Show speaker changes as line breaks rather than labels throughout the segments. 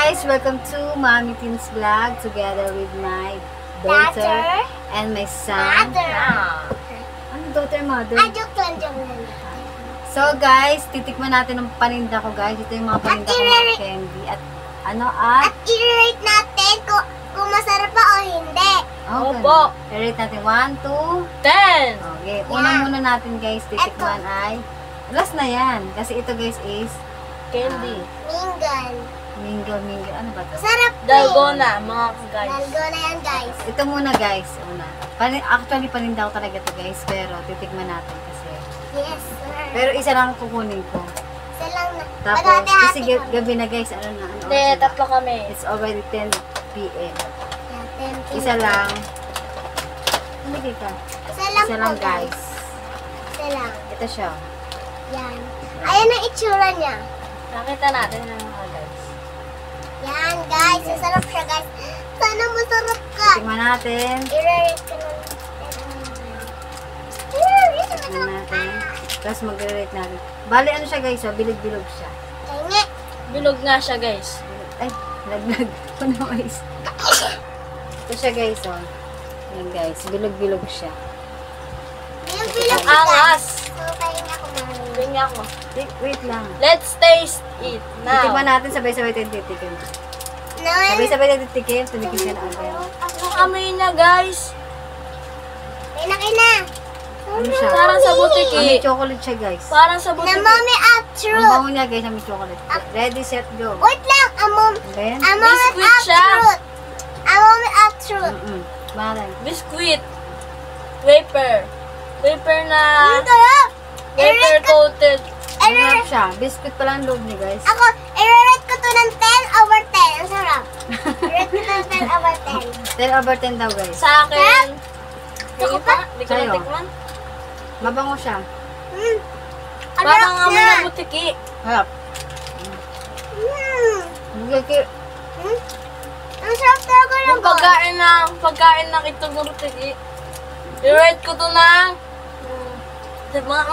guys! Welcome to Mommy Teens Vlog together with my daughter and my son. Ano daughter, mother?
Joke lang.
So guys, titikman natin ang paninda ko guys. Ito yung mga paninda ko mga candy. At
i-rate natin kung masarap pa o hindi.
Opo. I-rate natin 1 to
10.
Okay. Unang muna natin guys, titikman ay last na yan. Kasi ito guys is
Candy.
Mingle.
Ano ba to?
Sarap
Dalgona, mga guys.
Dalgona yan, guys.
Ito muna guys. Actually paninda ko talaga to guys. Pero titikman natin kasi.
Yes, sir.
Pero isa lang kukunin ko.
Isa lang na.
Tapos, kasi gabi na guys,
Hindi, tatlo kami.
It's already 10 p.m.
Yeah,
Isa lang. Hindi ka.
Isa lang,
guys.
Isa lang.
Ito siya.
Yan. Ayan ang itsura niya.
Nakita natin ng mga guys.
Yan, guys. Masarap siya, guys. Sana masarap ka.
Tingnan natin.
I-rate ka ng
Tingnan natin. Tapos mag-rate natin. Bali, ano siya guys? Bilog-bilog siya.
Kaya
Bilog nga siya guys.
Ay, laglag. Puno guys. Ito siya guys, oh. Yan guys. Bilog-bilog siya.
bilog-bilog siya, guys.
Angas!
So, kaya nga kumain.
Tingnan ko.
Wait lang.
Let's taste it
Titikman
now.
natin sabay-sabay tayo titikim.
Noel.
Sabay-sabay tayo titikim. Tumikim ka na agad.
Ang amoy niya guys.
Kaya.
Ano siya?
Parang sa
May
butiki.
chocolate siya guys.
Parang sa
Na
butiki.
mommy up
Ang
truth.
bango niya guys, may chocolate. Ready, set, go.
Wait lang.
Then,
A moment
Biscuit
up
siya.
truth. A moment up truth.
Bahala.
Biscuit. Wafer. Wafer na
Ang sarap.
wafer coated.
Masarap siya. Biscuit pa lang ang loob niya guys.
Ako, i-rate ko to ng 10 over 10. Ang sarap. I-rate ko to ng 10 over 10.
10 over 10 daw guys.
Sa akin.
Ako
Hindi
pa?
pa. Hindi ko
Sa'yo.
natikman.
Mabango siya.
Parang amoy
na.
na butiki.
Harap. Bugaki.
Ang sarap talaga ng
Yung pagkain ng itong butiki. I-rate ko to ng mga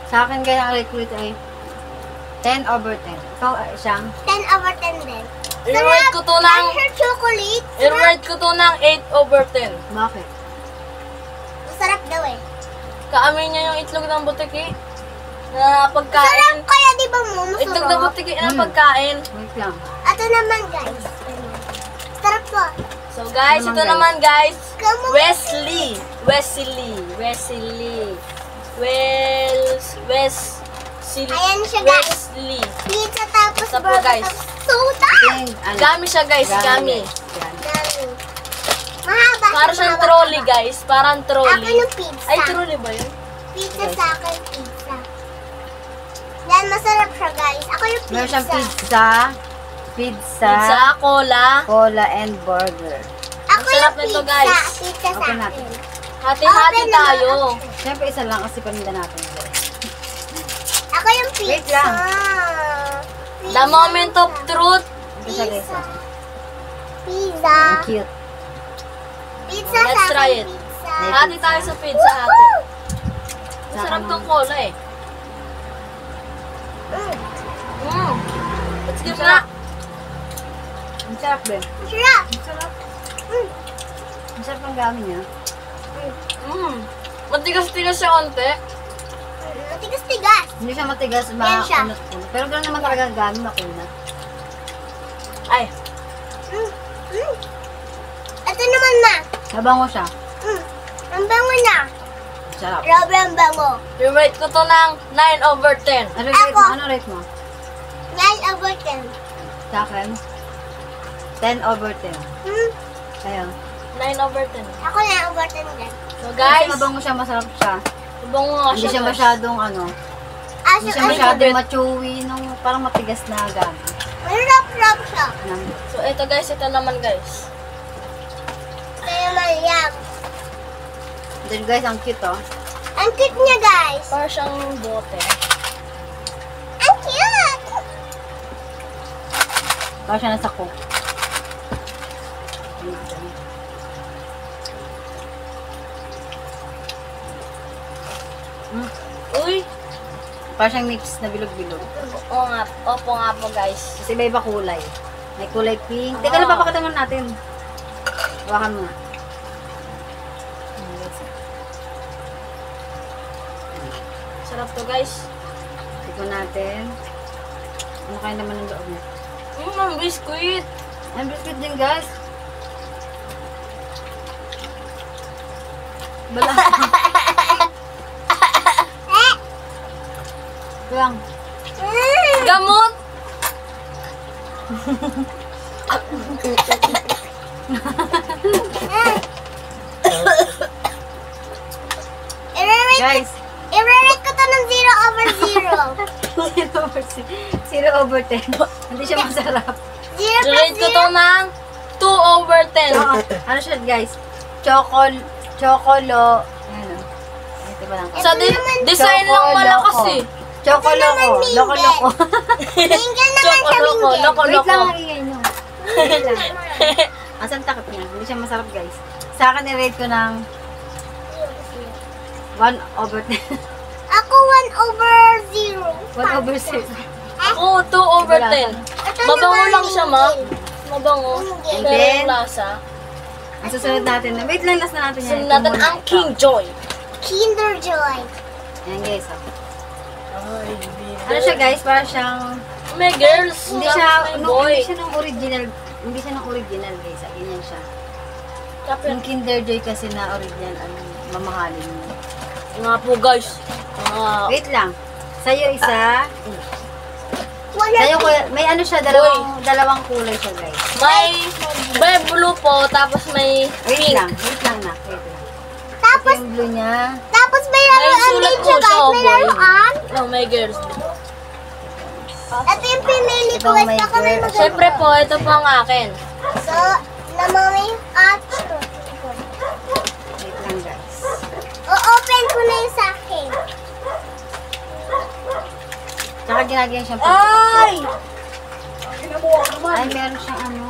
Sa akin guys, ang rate ko ito ay 10 over 10. Ikaw siyang
10 over 10 din.
I-rate ko to ng
Ang her chocolate.
I-rate ko to ng 8 over 10.
bakit?
Masarap daw eh.
Kaamoy niya yung itlog ng butiki. Na pagkain.
Sarap kaya di ba mo?
Itlog ng
Masarap.
butiki na pagkain.
Wait lang.
Ito naman guys. Sarap to.
So guys,
Ano
ito
naman,
naman guys.
Kamu.
Wesley.
Ayan siya, guys.
Wesley.
Pizza tapos
Ito po,
burger
guys.
tapos soda.
Gami siya guys, gami.
Yan.
Dami. Mahaba.
Para siyang trolley guys, parang
Ako
trolley.
yung pizza.
Ay, trolley ba yun?
Pizza sa akin, pizza. Yan, masarap siya guys. Ako yung pizza.
Meron siyang pizza,
Pizza, cola.
cola, and burger.
Ako
Ang sarap
yung
nito,
pizza.
guys.
Pizza sa
Open
akin.
natin.
Hati-hati
Open naman
tayo.
Siyempre isa lang kasi paninda natin guys.
Ako yung pizza.
Wait lang.
Pizza.
The moment of truth.
Ito siya guys.
Pizza.
oh.
Pizza.
Ang cute.
Pizza
Let's
sa
try
akin,
it.
Pizza.
Hati tayo sa pizza, hati. Masarap tong cola eh. Let's give na.
Ang sarap din.
Sarap.
Ang sarap. Ang sarap ang gamit niya.
Matigas-tigas siya onte.
Matigas-tigas.
Hindi siya matigas,
Yan siya.
makunat-kunat. Pero gano'n naman talaga ang gamit makunat.
Ay,
Ito naman ma.
Mabango siya.
Ang bango na.
Sarap.
Grabe ang bango.
i-rate ko to ng 9 over 10.
Ano rate mo?
Ako.
Ano rate mo?
9 over 10.
Sa akin? 10 over 10. Ayun.
9 over 10.
Ako 9 over 10 din.
So
Kasi
guys,
mabango siya, masarap siya.
bango nga
Hindi siya
guys.
masyadong ano, hindi siya
Ay,
masyadong machewy, nung parang matigas na gamit.
Masarap siya.
So ito guys, ito naman guys.
Kaya maliyam.
Then guys, ang cute oh.
Ang cute niya guys.
Para siyang bote.
Ang cute.
Parang siya nasa cook.
Uy,
Parang siyang mix na bilog-bilog.
Oo nga, opo nga po guys.
Kasi iba-iba kulay. May kulay pink. Teka lang, papakita mo natin. Hawakan mo na.
Sarap to guys.
Tikman natin. Ano kaya naman ang loob niya?
Ang biskuit.
Ang biscuit din, guys. Bala. Ito lang.
Gamot.
Guys.
I-rate ko to ng 0 over 0.
0 over 10. Hindi siya masarap.
0 plus
Rate ko to ng 2 over 10.
Ano siya, guys? Chocolo. Ayan o. Ito ba lang?
Sa design lang malakas eh.
Chocoloko. Loko-loko.
Mingle naman siya,
Chocoloko,
mingle.
loko-loko.
Wait lang, ingay nyo. Wait lang. Asan takip niya? Hindi siya masarap, guys. Sa akin, i-rate ko ng 1 over 10.
Ako 1 over 0.
1 over 6.
Ako 2 over 10. Mabango lang siya, ma. Mabango.
And
Pero
then,
yung lasa.
ang susunod natin. Wait lang, last na natin yan.
Sunod natin
Ito muna.
ang King Joy.
Kinder Joy.
Ayan, guys. Oh. Ano siya, guys? Para siyang...
May girls.
Hindi siya,
may
no,
boy.
hindi siya ng original. Hindi siya ng original, guys. Ganyan siya.
Tapos,
Yung Kinder Joy kasi na original, mamahalin mo.
nga po guys.
Wait lang. Sa'yo isa.
Wala.
Sa'yo, may ano siya, dalawang kulay siya, guys.
May blue po, tapos may
Wait
pink.
lang. Wait lang na. Wait lang.
Tapos,
Ito yung blue niya.
tapos may
May
laruan
sulat
din
po
siya,
siya,
guys. May
boy.
laruan.
Oh, may girls.
Ito yung pinili ko.
Ito,
Guys,
may
baka may
girl.
maganda.
Siyempre po, ito po ang akin.
So, namamay at
Wait lang, guys.
o-open ko na yung sa akin.
Tsaka ginagayan siyang
Ay!
Ay, meron siyang ano.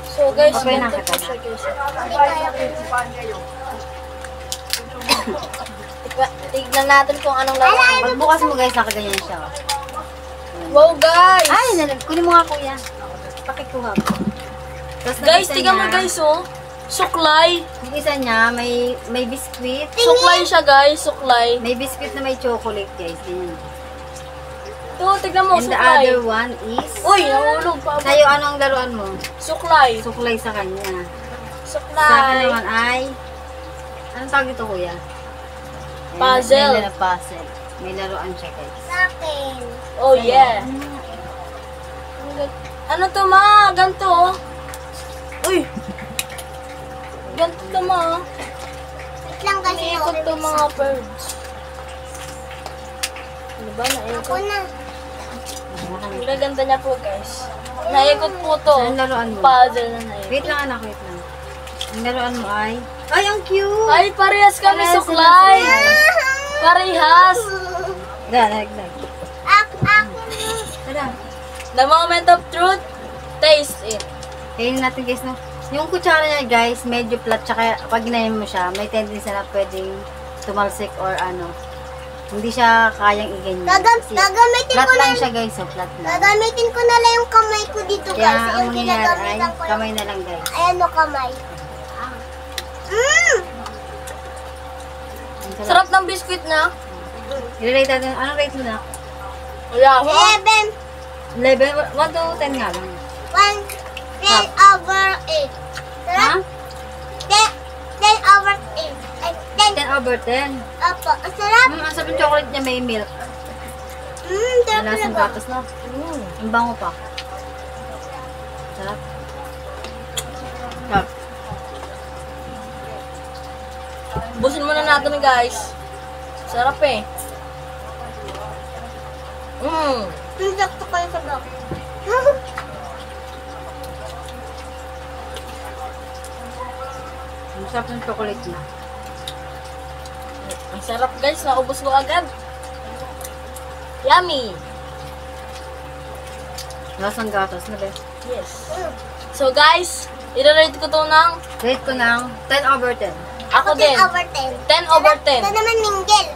So guys,
Okay na,
ganito po
kata
siya guys.
Hindi kaya ko.
Tignan natin kung anong laruan.
Pagbukas mo, guys, nakaganyan siya. Oh.
Wow guys!
Ay, kunin mo nga, kuya. Pakikuha ko. Tapos
Guys,
nag-isa
tingnan mo
niya,
guys oh. Suklay.
Yung isa niya, may biscuit.
Suklay siya guys, suklay.
May biscuit na may chocolate, guys. Ganyan.
Ito, tignan mo,
And the
suklay.
other one is...
Uy, nahulog pa.
Sa'yo, ano ang laruan mo?
Suklay.
Suklay sa kanya. Sa akin
Suklay.
naman ay... Anong tawag ito, kuya? Ayan,
Puzzle.
May puzzle. May laruan siya, guys.
Sa akin.
Oh yeah. Ano to ma? Ganto oh. Uy! Ganto to ma.
Wait lang kasi
Naikot to mga birds. Ano ba?
Ako
Naikot.
na.
Ang gaganda niya po guys. Naikot po to.
Saan laruan mo?
Puzzle na naikot.
Wait lang, anak. Wait lang. Ang laruan mo ay... Ay, ang cute!
Ay, parehas kami
Parehas
suklay.
sila.
Parehas.
Naglag.
Ako na.
Tara.
The moment of truth, taste it.
Kainin natin, guys, no? Yung kutsara niya, guys, medyo flat. Tsaka pag ginayin mo siya, may tendency na pwedeng tumalsik or ano. Hindi siya kayang iganyan. Kasi
Gagamitin
flat
ko na
lang siya, guys. So, flat lang.
Gagamitin ko na lang yung kamay ko dito,
Kaya
guys.
ang
Yung
mangyayari ay
ginagamitan ko lang.
kamay na lang, guys.
Ayan o, kamay.
Ang sarap.
Sarap ng biscuit na.
I-rate natin. Anong rate mo na?
Wala ko.
11.
11? 1 to 10 nga lang.
10 over 8.
Ha?
Sarap? 10 over 8. Ay, 10.
10 over 10.
Opo. Ang sarap.
Ang sarap yung chocolate niya, may milk.
Sarap
Malasang
talaga.
gatas na. Ang bango pa. Sarap. Sarap.
Busin muna natin guys. Sarap eh.
Sakto kayo sa bak.
Ang sarap ng chocolate niya.
Ang sarap guys, naubos ko agad. Yummy!
Lasang gatas na, bes.
Yes. So guys, i-rate ko to ng
Rate ko ng 10 over 10.
ako din.
10 over 10.
10 over 10.
Ito naman mingle.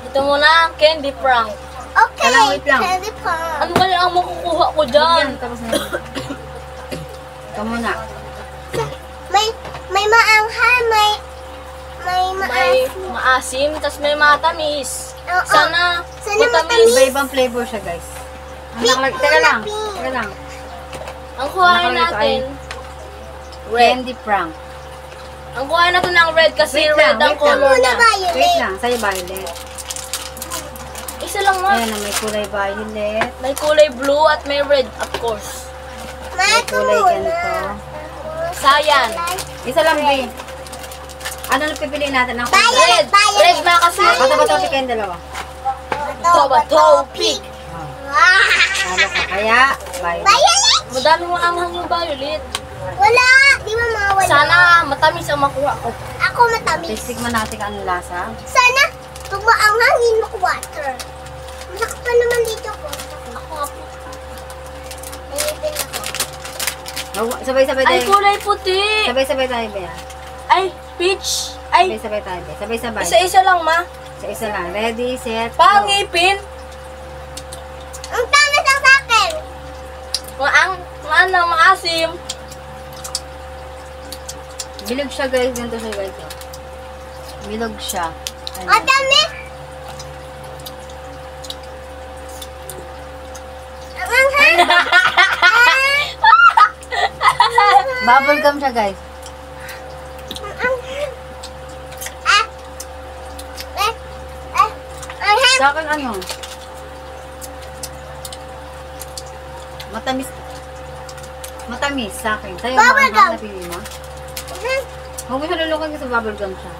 Ito muna, candy prank.
Okay,
Alam, wait lang.
candy pop.
Ano kaya ang makukuha ko
Yan,
dyan?
tapos na yun. Ito muna.
May maanghang, may
May
maasim.
maasim, tas may matamis.
Oo.
Sana
Sana
matamis.
Iba-ibang flavor siya, guys. Ang nakalagay, teka lang. Teka lang.
Ang kuhain
Nakalagay ito
natin, red.
Candy prank.
Ang kuhain natin ng red kasi
Wait
red
lang,
ang
wait
color
Muna
niya.
violet.
Wait lang, sa'yo violet.
Isa lang ma.
Ayan na, may kulay violet.
May kulay blue at may red, of course.
May kulay ganito.
Sayan.
Isa lang, B. Ano na pipiliin natin? Ang kulay?
Red. Red na kasi.
Bato-bato pick kayong dalawa.
Bato, pink.
Wow!
Talo ka. Kaya, violet.
Violet!
Madami mo anghang yung violet.
Wala! Di ba mawala?
Sana matamis ang makuha ko.
Ako matamis.
Tikman natin kung anong lasa.
Sana, pag maanghangin mo water. Masakit pa naman dito ko.
Ako nga po.
Nangipin ako.
Sabay-sabay
Ay,
tayo.
kulay puti.
Sabay-sabay tayo, Bea.
Ay, peach. Ay,
Sabay-sabay tayo, Bea. Sabay-sabay.
isa-isa lang ma.
Isa lang. Ready, set, go.
Pangipin.
Ang tamis ang sa akin.
Maano, maasim.
Bilog siya, guys. Ganito siya, guys. Oh. Bilog siya.
Ang
Ayan.
tamis. Ang anghang.
Bubblegum siya, guys.
Ang anghang. Ah. Anghang.
Sa akin, ano? Matamis. Matamis sa akin. Sa'yo,
Bubblegum.
maanghang na pili mo?
Anghang.
Huwag mo siya lulukan kasi bubblegum siya.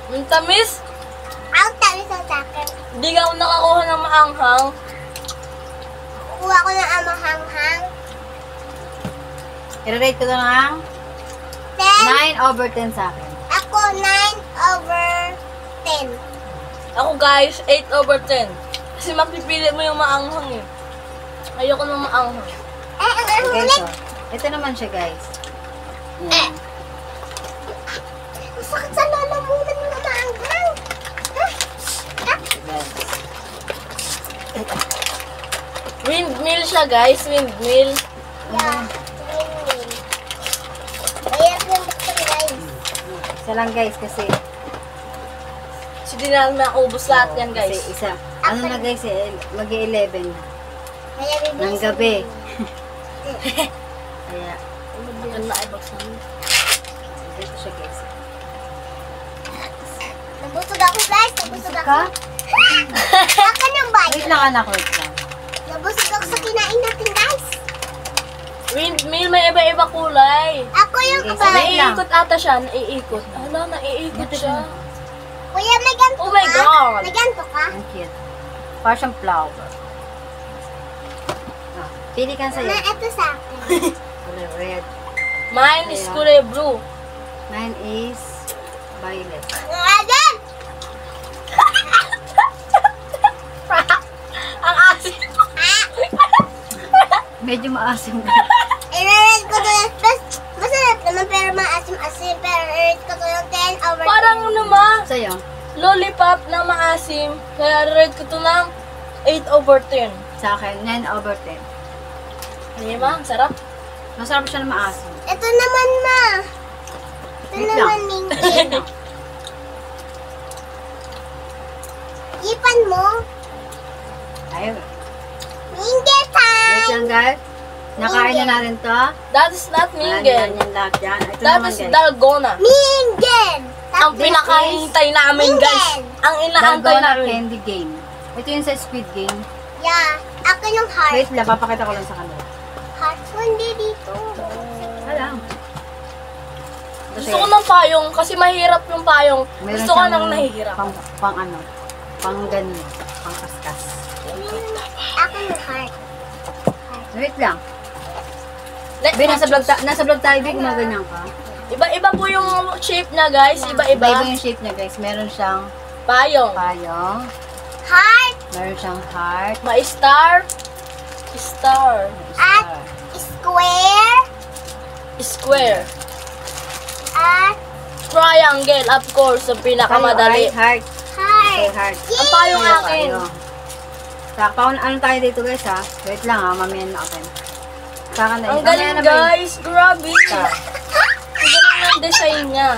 Ang tamis.
Ang tamis ang sa akin.
Hindi ka ako nakakuha ng maanghang.
Kuha ko ng amahanghang.
I-rate ko na ng
10.
9/10 sa akin.
Ako 9/10.
Ako guys, 8/10. Kasi mapipili mo yung maanghang eh. Ayoko ng maanghang.
Ang
Okay,
ulit.
so, ito naman siya, guys.
Eh. Ang sakit sa lalamunan ng maanghang.
Windmill siya guys, windmill.
Yeah. Bayar yung buksan guys.
Isa lang, guys, kasi
So di na maubos lahat yan guys.
Kasi isa. Ano na, guys, mag-11
Kaya bibili
ng
sa
gabi.
bibili.
Kaya,
Ano na ay baksan.
dito siya, guys.
Nabusog ako guys. Nabusog ako.
Ka?
Akin yung
Wait
bayar.
lang, anak, wait lang.
Nabusog ako sa kinain natin guys.
Windmill may iba-iba kulay.
Ako yung
Okay, so
kabayan.
wait lang.
Naiikot ata siya, naiikot. Hala, naiikot
Dito
siya.
Kuya, may ganito
Oh my
ka?
God.
May ganito ka?
Ang cute. Parang siyang flower. Ah, pili ka sa'yo.
Ma, ito sa akin.
Kulay red.
Mine is
Ayan.
kulay blue.
Mine is violet.
Again!
Ang asin.
Medyo maasim.
I-rate ko to yung masarap naman pero maasim-asim. Pero i-rate ko to yung 10/10.
Parang ano ma,
Sa'yo?
lollipop na maasim. Kaya rate ko to ng 8/10.
Sa akin, 9/10.
Hindi ma, ang sarap.
Masarap siya na maasim.
Ito naman, ma. Ito
Wait
naman,
lang.
Mingkin. Ipan mo.
Ayun.
Mingkin
Wait
time.
lang, guys. Nakain na natin to.
That is not
Yan, yan,
minggen.
yan lahat yan. Ito
That
naman,
is
guys.
dalgona.
Mingkin.
Ang
This
pinakahintay namin guys.
Minggen.
Ang inaantay
Dalgona
namin.
candy game. Ito yung sa Squid Game.
Yeah. Ako yung heart.
Wait lang, papakita ko lang sa kanila.
Heart. Hindi dito.
Wala.
Gusto ko ng payong kasi mahirap yung payong.
Meron
Gusto ko
siyang
nang nahihirap.
Pang ano, pang ganyan, pang kaskas.
Ako yung heart.
Wait lang.
Let's
Be, nasa
choose.
vlog tayo, Be, gumaganyan ka.
Iba-iba po yung shape niya guys.
Iba-iba
Iba-iba.
yung shape niya, guys. Meron siyang
Payong.
payong,
Heart.
meron siyang heart,
Ma-star. Star.
star.
Square.
Square.
At
Triangle, of course, ang pinakamadali.
Heart. Okay,
heart.
heart.
Ang payong
Tayo,
akin.
tayo. Sakto, ano tayo dito guys ha? Wait lang ha, mamaya na open. Saka na
Ang
mamaya
galing
na ba yun?
guys, grabe.
Sa-
Ang galing ng design niya.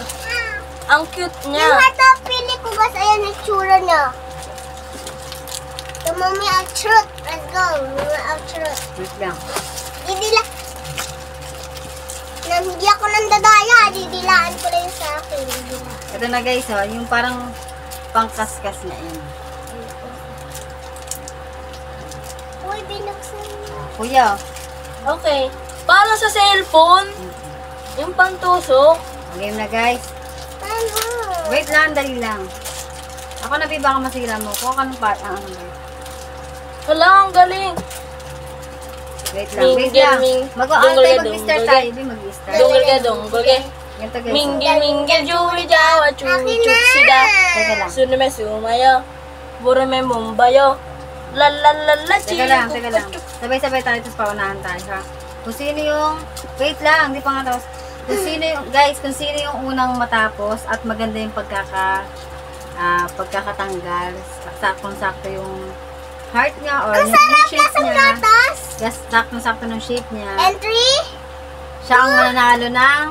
Ang cute
Yung
niya.
heart na pili ko guys, ayan yung tsura niya. Yung mami ang truth. Let's go. Mami ang truth.
Wait lang.
Didila. Hindi ako nandadaya. Didilaan ko lang sa akin. Didila.
Ito na guys ha, yung parang pangkaskas na yun.
Uy, binuksan mo.
Kuya,
Okay. Para sa cellphone, yung pantusok.
game na guys.
Ano?
Wait lang, dali lang. Ako na baka masira mo. Kuha ka ng ano guys.
Wala, ang galing.
Wait lang, wait
Minggil,
lang.
ming-
Mag-start
dunggol ka,
mag-start
dunggol
tayo.
ka.
Di mag-start.
Dunggol ka, dunggol ka.
Ganito guys.
Minggil, minggil, juwi jawa, chuchuk sida.
Teka lang.
Sunume sumayo. Burume mumbayo. Lalalala,
Teka lang, teka lang. Sabay-sabay tayo, tapos paunahan tayo ha. Kung sino yung, wait lang, di pa nga tapos. Kung sino yung, guys, kung sino yung unang matapos at maganda yung pagkakatanggal, saktong-sakto yung heart niya or yung shape niya.
Gatas.
Yes, saktong-sakto ng shape niya.
Entry.
Siya ang mananalo ng,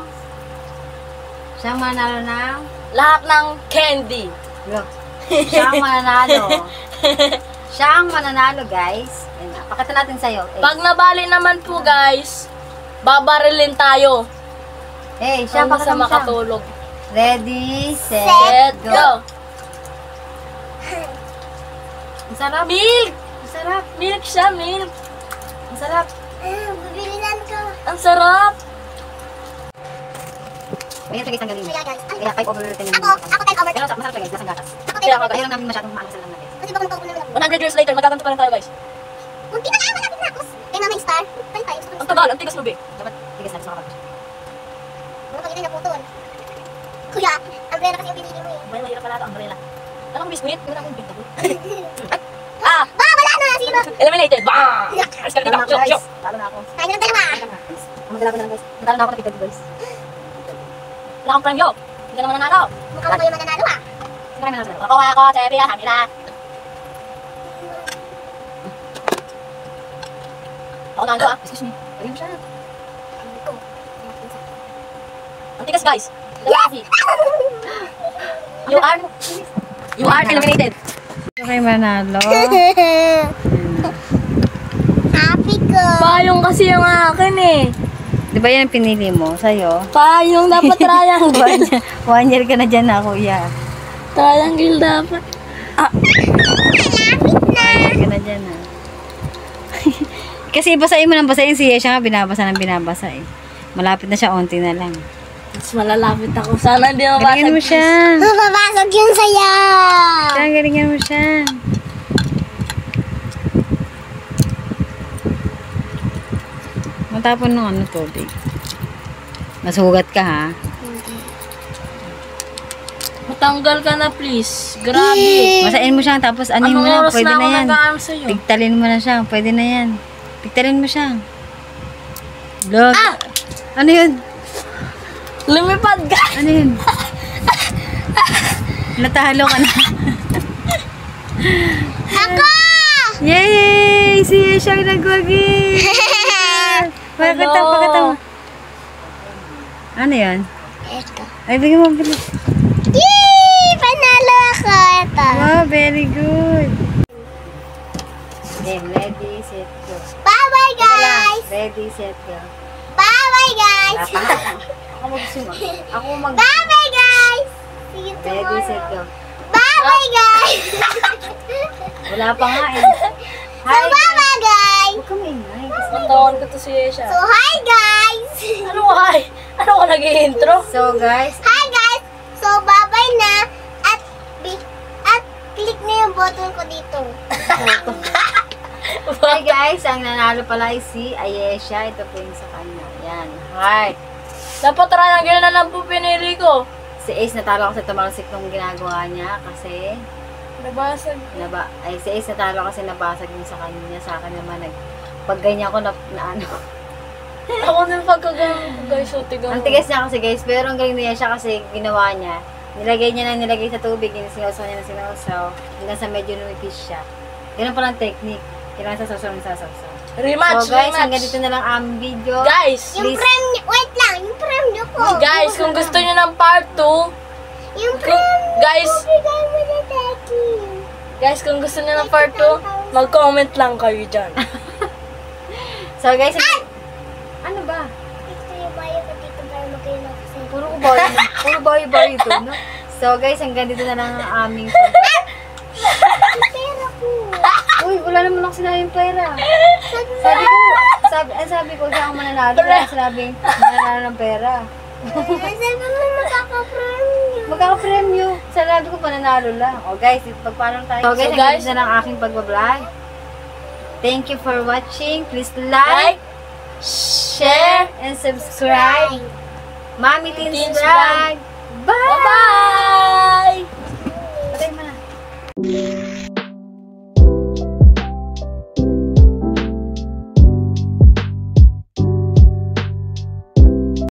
Lahat ng candy.
look, siya ang mananalo. Siya ang mananalo, guys. Ayun na, pakita natin sa'yo.
Pag nabali naman po guys, babarilin tayo.
Siya,
Hanggang
pakita
sa
mo siya.
makatulog.
Ready,
Set,
set,
go.
go. Ang sarap.
Milk!
Ang sarap.
Milk siya, milk.
Ang sarap.
Bibilinan ko.
Ang sarap.
Ayan, sige, tanggalin mo.
Kaya guys.
Kaya 5 over 10
Ako 10 over 10.
Pero masarap talaga, lasang gatas.
Ako 10
Kaya
over 10.
Ayaw lang namin masyadong maangasal lang natin.
Kasi baka magpapuna lang.
100 years later, magkakanto pa lang tayo guys.
Munti na tayo, malapit na. Kay Mama Star. Balik tayo.
Ang tagal, ang tigas lubi.
Dapat tigas natin sa kapag.
Mga pagkita niya putol. Kuya, umbrella kasi yung pinili mo eh.
May mahirap pala ito, umbrella. Alam mo, biskuit? Wala akong binta ko.
Wala na. Sino?
Eliminated! Bang! Alis ka
Talo na
na
ako,
dito.
guys. Talo na ako.
Kain na ng dalawa.
Magdala ko na lang, guys. Magdala na ako na kita, guys.
Wala akong premyo. Hindi ka naman nanalo.
Mukha mo kayo mananalo ah.
Sino kayo mananalo?
Ako, Cherry, kami na. Ako nanalo ah.
Excuse me. Ayun siya.
Ang tigas guys. Lalaki. You are eliminated.
Sino kayo mananalo?
Happy ko.
Payong kasi yung akin eh.
Di ba yan ang pinili mo? Sa'yo?
Payong dapat triangle.
1 year ka na dyan na, kuya.
Triangle dapat.
Ka na dyan, ha? Kasi basahin mo ng basahin. Siya nga binabasa ng binabasa, eh. Malapit na siya, onti na lang.
Mas malalapit ako. Sana hindi mabasag.
Galingan mo siya.
Mababasag yun sa'yo.
Galingan mo siya. Matapon ng ano, tubig. Masugat ka, ha?
Matanggal ka na please. Grabe.
Basahin mo siya, tapos anin mo
Anong
na,
oras
pwede
na
na
ako
yan.
nag-aam sa'yo?
Pigtalin mo na siya, pwede na yan. Pigtalin mo siya. Look. Ano yun?
Lumipad ka.
Ano yun? Natalo ka na.
Ako!
Yay! Siya siyang nagwagi! Pakita mo. Ano yun?
Ito.
Ay, bigyan mo, bilis.
Yay! Panalo ako. Ito.
Wow, very good. Game, ready, set, go.
Bye-bye guys.
Ready, set, go.
Bye-bye guys.
Ako magsimag. Ako mag...
Bye-bye guys. See you
Ready, set,
tomorrow.
go.
Bye-bye guys.
Wala pa nga eh.
So, bye-bye guys.
Huwag ka maingay.
Matawan ko to si Yesha.
So, hi guys.
Ano ay? Ano ka nag-intro?
So guys,
Hi guys. So, bye-bye na. At click na yung button ko dito.
hi guys, ang nanalo pala ay si Ayesha. Ito po yung sa kanya. Yan, heart.
Dapat triangle na lang po pinili ko.
Si Ace natalo ako sa tumalsik nung ginagawa niya kasi
Nabasag.
si Ace natalo kasi nabasag yung sa kanya. Sa akin naman pag ganyan ko na ano
Ako din pagkagano ko guys, so tignan
Ang
mo.
tigas niya kasi guys, pero ang galing niya siya kasi ginawa niya. Nilagay niya na nilagay sa tubig, sinausaw niya na sinausaw, hanggang sa medyo lumipis siya. Ganun pa lang technique. Kailangan sasasaw ng sasasaw.
Rematch,
So guys,
rematch.
hanggang dito na lang ang video.
Guys,
Please.
Wait lang, yung premyo ko.
guys, kung gusto niyo ng part 2,
Yung
guys,
bigay mo na Daddy.
guys, kung gusto niyo ng part 2, mag-comment lang kayo dyan.
So guys, ano ba?
Ito yung bayo ko dito para magkaino kasi.
Puro bayo to, no? So guys, hanggang dito na lang ang aming
Pera ko.
Uy, wala naman ako sinabing pera. Sabi ko siya ang mananalo. Kaya sinabing mananalo ng pera.
Sabi mo makaka-premyo.
Magkaka-premyo. Sabi ko pananalo lang. O guys, pagpalang tayo. So guys, hanggang dito na lang ang aking pagbablog. Thank you for watching. Please like, share, and subscribe. Mami Teens
Teens
Vlog. Bye!
Bye-bye!
Patay mo na.